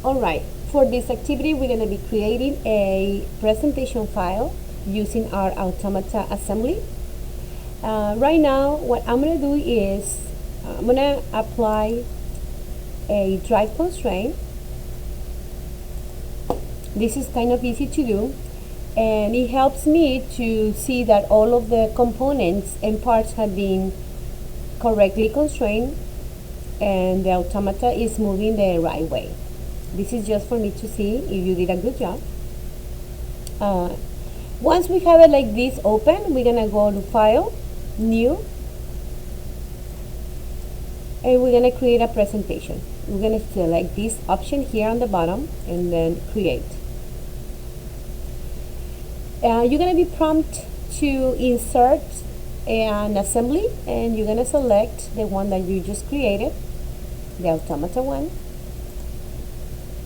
Alright, for this activity we're going to be creating a presentation file using our Automata assembly. Right now what I'm going to do is I'm going to apply a drive constraint. This is kind of easy to do, and it helps me to see that all of the components and parts have been correctly constrained and the automata is moving the right way. This is just for me to see if you did a good job. Once we have it like this open, we're gonna go to File, New, and we're gonna create a presentation. We're gonna select this option here on the bottom and then Create. You're gonna be prompted to insert an assembly, and you're gonna select the one that you just created, the automata one.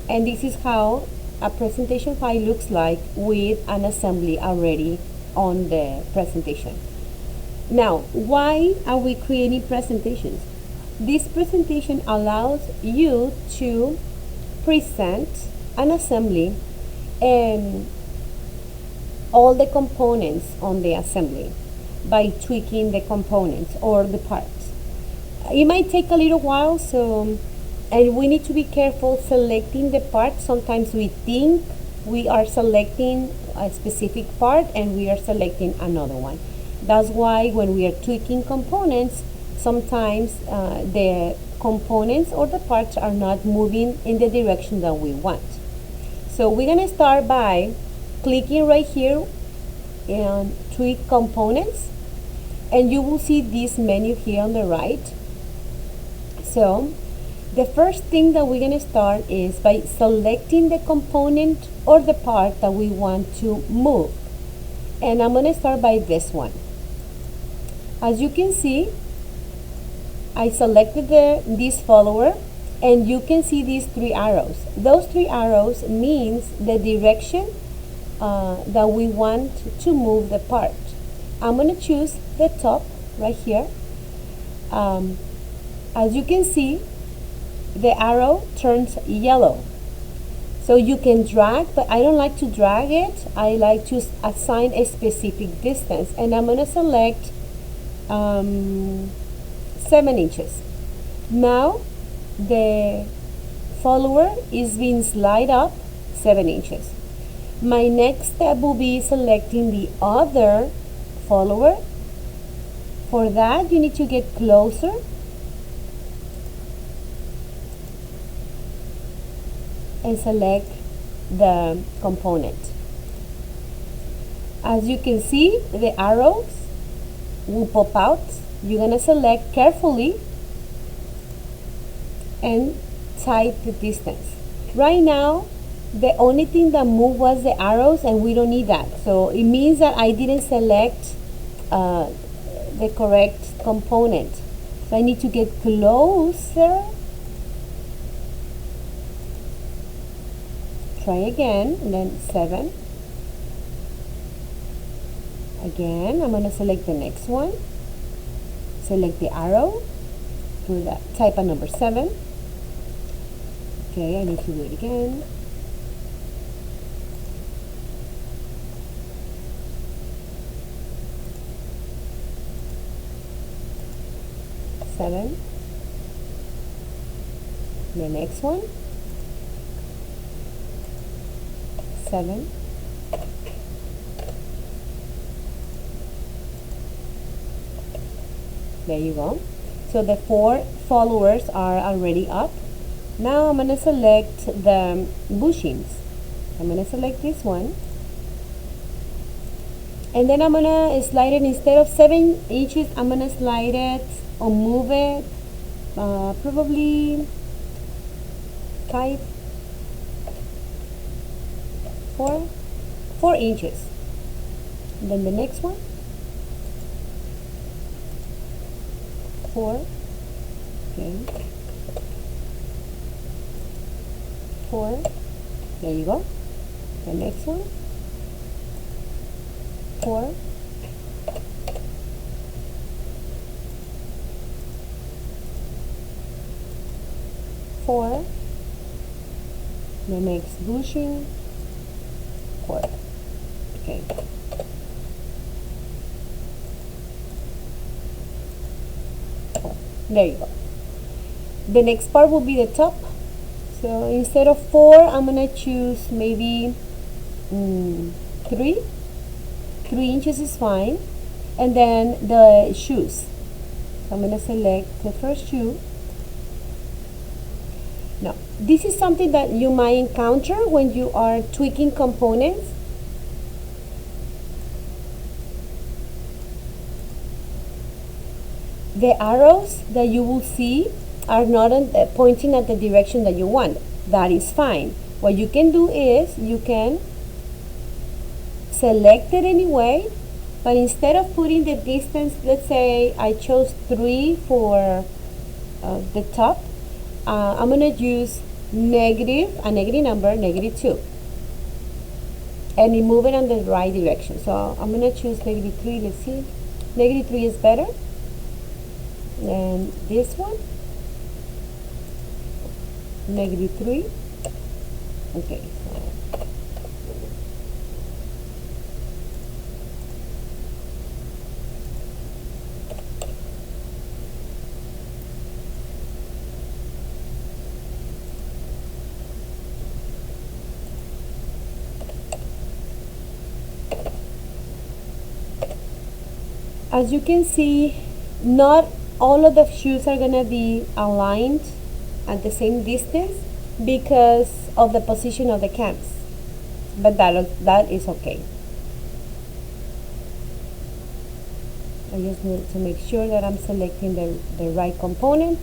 And this is how a presentation file looks like with an assembly already on the presentation. Now, why are we creating presentations? This presentation allows you to present an assembly and all the components on the assembly by tweaking the components or the parts. It might take a little while, and we need to be careful selecting the part. Sometimes we think we are selecting a specific part and we are selecting another one. That's why when we are tweaking components, sometimes the components or the parts are not moving in the direction that we want. So we're going to start by clicking right here and tweak components, and you will see this menu here on the right. So the first thing that we're going to start is by selecting the component or the part that we want to move. And I'm going to start by this one. As you can see, I selected this follower, and you can see these three arrows. Those three arrows means the direction that we want to move the part. I'm going to choose the top right here. As you can see, the arrow turns yellow. So you can drag, but I don't like to drag it. I like to assign a specific distance, and I'm going to select 7 inches. Now the follower is being slide up 7 inches. My next step will be selecting the other follower. For that, you need to get closer and select the component. As you can see, the arrows will pop out. You're going to select carefully and type the distance. Right now, the only thing that moved was the arrows, and we don't need that. So it means that I didn't select the correct component. So I need to get closer. Try again, and then 7. Again, I'm going to select the next one. Select the arrow. Do that. Type a number 7. Okay, I need to do it again. Seven. The next one. 7. There you go. So the 4 followers are already up. Now I'm going to select the bushings. I'm going to select this one. And then I'm going to slide it, instead of 7 inches, I'm going to slide it or move it probably 4 inches. And then the next one, 4. Okay. 4. There you go. The next one, 4. The next bushing, quarter. Okay. There you go. The next part will be the top. So instead of 4, I'm gonna choose maybe 3. 3 inches is fine. And then the shoes. So I'm gonna select the first shoe. Now, this is something that you might encounter when you are tweaking components. The arrows that you will see are not pointing at the direction that you want. That is fine. What you can do is you can select it anyway, but instead of putting the distance, let's say I chose 3 for the top, I'm going to use a negative number, -2, and move it in the right direction. So I'm going to choose -3. Let's see, -3 is better than this one. -3. Okay, so as you can see, not all of the shoes are gonna be aligned at the same distance because of the position of the cams, but that is okay. I just need to make sure that I'm selecting the right component.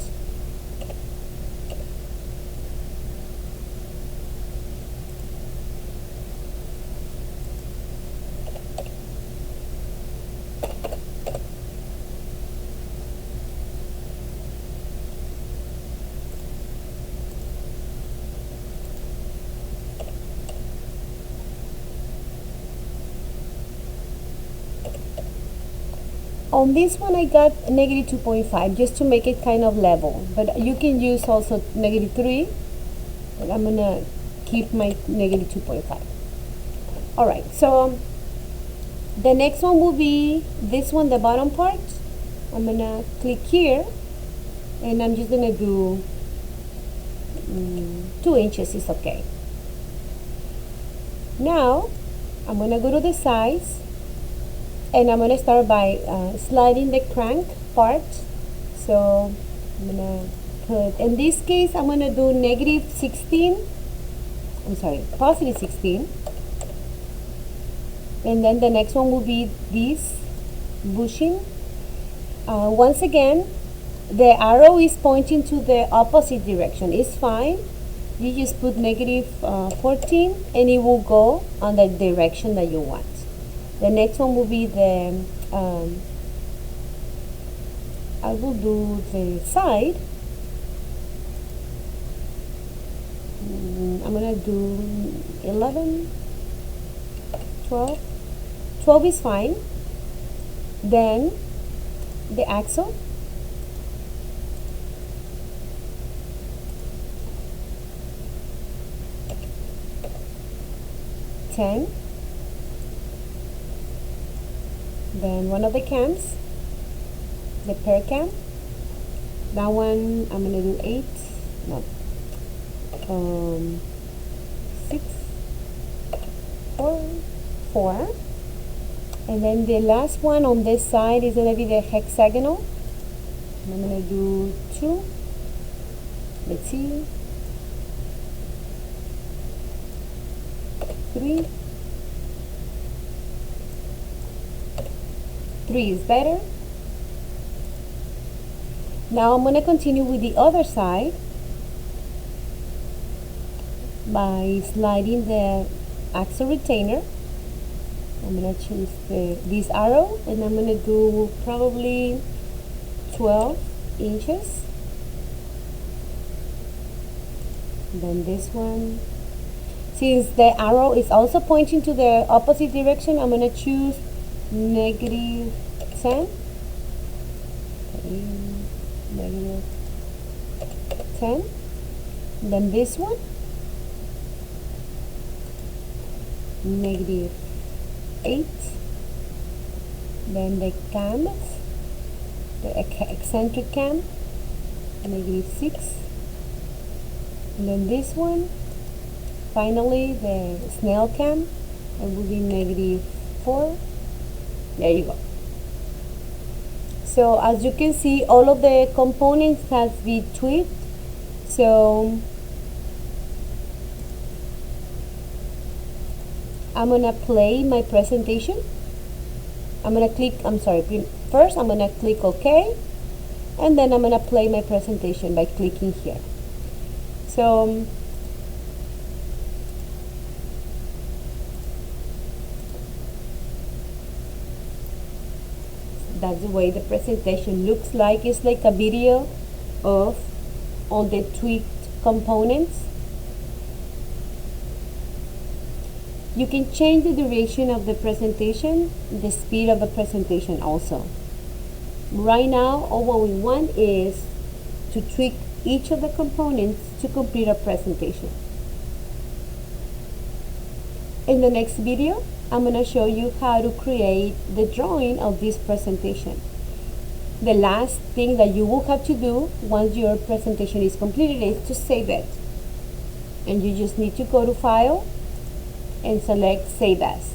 On this one I got -2.5 just to make it kind of level, but you can use also -3, but I'm gonna keep my -2.5. Alright, so the next one will be this one, the bottom part. I'm gonna click here and I'm just gonna do 2 inches is okay. Now I'm gonna go to the size and I'm gonna start by sliding the crank part. So I'm gonna put, in this case I'm gonna do -16, I'm sorry, +16, and then the next one will be this bushing. Once again, the arrow is pointing to the opposite direction. It's fine. You just put -14 and it will go on the direction that you want. The next one will be the, I will do the side. I'm gonna do 11, 12. 12 is fine. Then the axle. Then one of the cams, the pair cam. That one I'm gonna do 8, no, 6, 4, and then the last one on this side is gonna be the hexagonal. I'm gonna do 2. Let's see, 3. 3 is better. Now I'm going to continue with the other side by sliding the axle retainer. I'm going to choose this arrow and I'm going to do probably 12 inches. Then this one, since the arrow is also pointing to the opposite direction, I'm going to choose -10. -10. Then this one, -8. Then the cams, the eccentric cam, -6. And then this one, finally the snail cam, it will be -4. There you go. So as you can see, all of the components has been tweaked. So I'm gonna play my presentation. First I'm gonna click OK, and then I'm gonna play my presentation by clicking here. So that's the way the presentation looks like. It's like a video of all the tweaked components. You can change the duration of the presentation, the speed of the presentation also. Right now, all what we want is to tweak each of the components to complete our presentation. In the next video, I'm going to show you how to create the drawing of this presentation. The last thing that you will have to do once your presentation is completed is to save it. And you just need to go to File and select Save As.